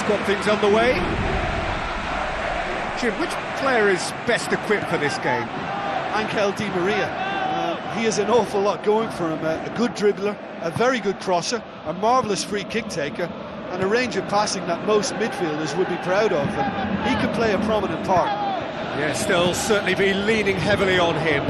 That's got things underway. Jim, which player is best equipped for this game? Angel Di Maria. He has an awful lot going for him. A good dribbler, a very good crosser, a marvellous free kick taker, and a range of passing that most midfielders would be proud of. And he could play a prominent part. Yes, they'll certainly be leaning heavily on him.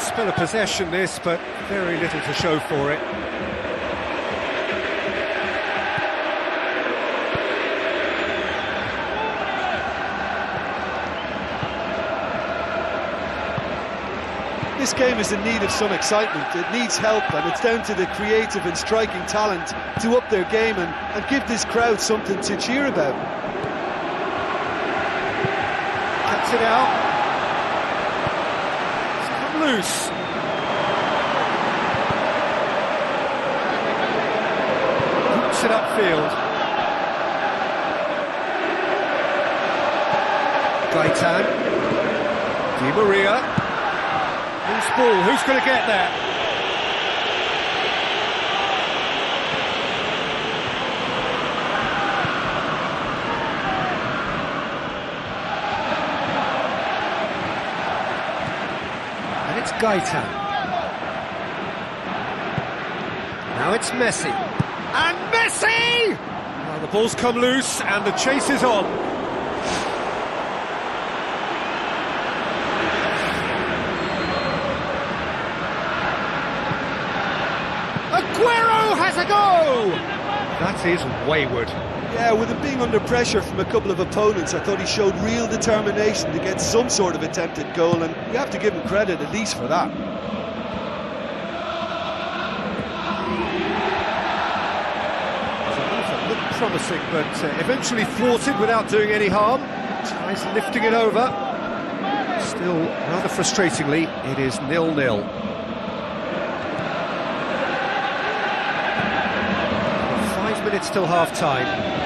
Spell of possession this, but very little to show for it. This game is in need of some excitement. It needs help, and it's down to the creative and striking talent to up their game and give this crowd something to cheer about. Cuts it out. Loose. Hoops it upfield. Gaitan. Di Maria. Loose ball. Who's going to get that? It's Gaitan. Now it's Messi. And Messi! Well, the ball's come loose and the chase is on. Aguero has a go! That is wayward. Yeah, with him being under pressure from a couple of opponents, I thought he showed real determination to get some sort of attempted goal, and you have to give him credit at least for that. It looked promising, but eventually thwarted without doing any harm. Tries lifting it over. Still, rather frustratingly, it is 0-0. 5 minutes till half-time.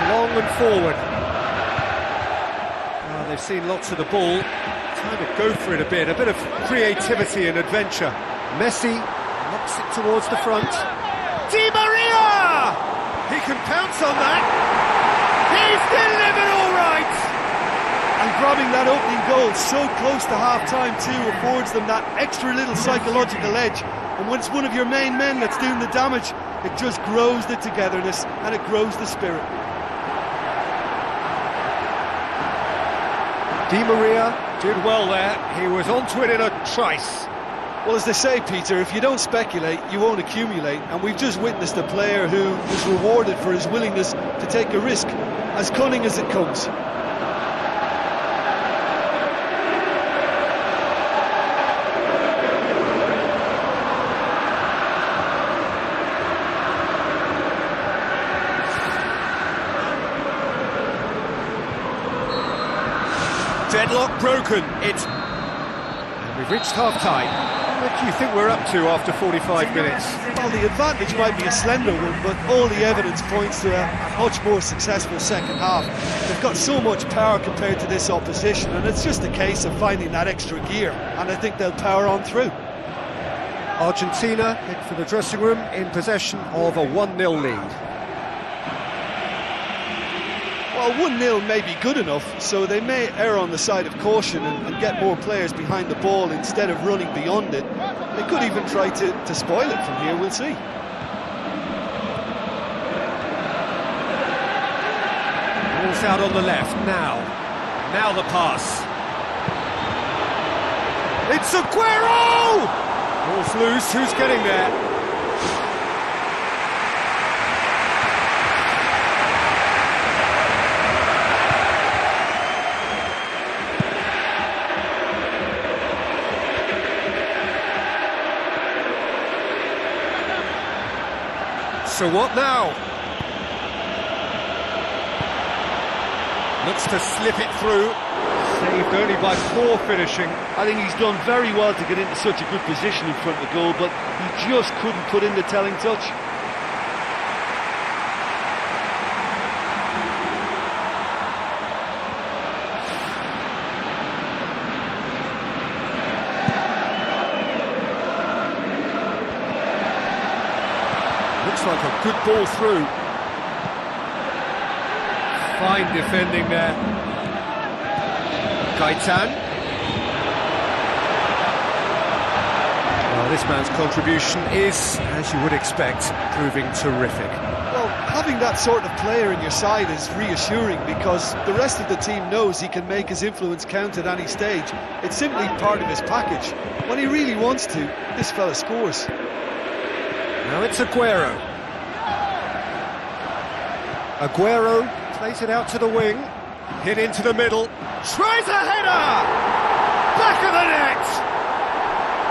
Long and forward. Well, they've seen lots of the ball. Time to go for it a bit of creativity and adventure. Messi knocks it towards the front. Di Maria! He can pounce on that. He's delivered all right! And grabbing that opening goal so close to half-time too affords them that extra little psychological edge. And when it's one of your main men that's doing the damage, it just grows the togetherness and it grows the spirit. Di Maria did well there. He was onto it in a trice. Well, as they say, Peter, if you don't speculate, you won't accumulate. And we've just witnessed a player who was rewarded for his willingness to take a risk, as cunning as it comes. Deadlock broken. And we've reached half-time. What do you think we're up to after 45 minutes? Well, the advantage might be a slender one, but all the evidence points to a much more successful second half. They've got so much power compared to this opposition, and it's just a case of finding that extra gear, and I think they'll power on through. Argentina head for the dressing room in possession of a 1-0 lead. Well, 1-0 may be good enough, so they may err on the side of caution and get more players behind the ball instead of running beyond it. They could even try to spoil it from here, we'll see. Ball's out on the left, now the pass. It's Aguero! Ball's loose, who's getting there? So what now? Looks to slip it through. achieved only by poor finishing. I think he's done very well to get into such a good position in front of goal, but he just couldn't put in the telling touch. Looks like a good ball through. Fine defending there. Gaitan. Well, this man's contribution is, as you would expect, proving terrific. Well, having that sort of player in your side is reassuring because the rest of the team knows he can make his influence count at any stage. It's simply part of his package. When he really wants to, this fella scores. Now it's Aguero. Aguero plays it out to the wing, hit into the middle, tries a header! Back of the net!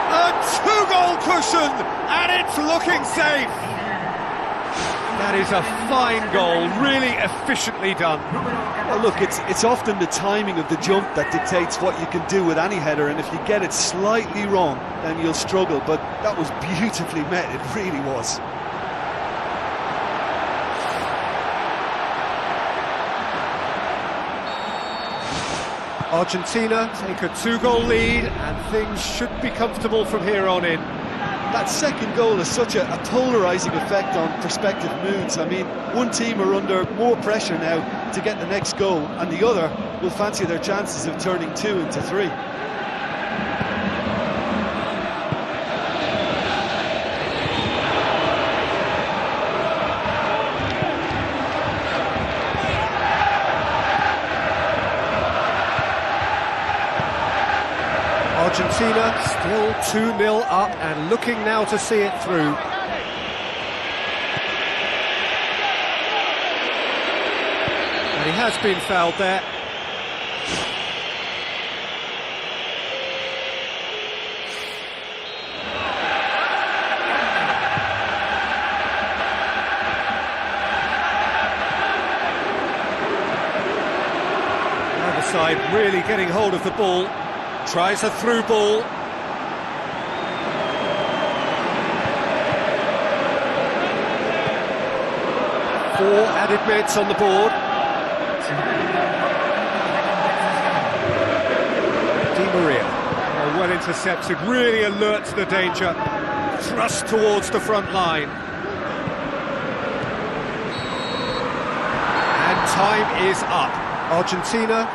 A two-goal cushion, and it's looking safe! That is a fine goal, really efficiently done. Well, look, it's often the timing of the jump that dictates what you can do with any header, and if you get it slightly wrong, then you'll struggle, but that was beautifully met, it really was. Argentina take a two-goal lead, and things should be comfortable from here on in. That second goal has such a polarising effect on prospective moods. I mean, one team are under more pressure now to get the next goal, and the other will fancy their chances of turning 2 into 3. Argentina still 2-0 up and looking now to see it through. And he has been fouled there. The other side really getting hold of the ball. Tries a through ball. Four added minutes on the board. Di Maria. Oh, well intercepted, really alert to the danger. Thrust towards the front line. And time is up. Argentina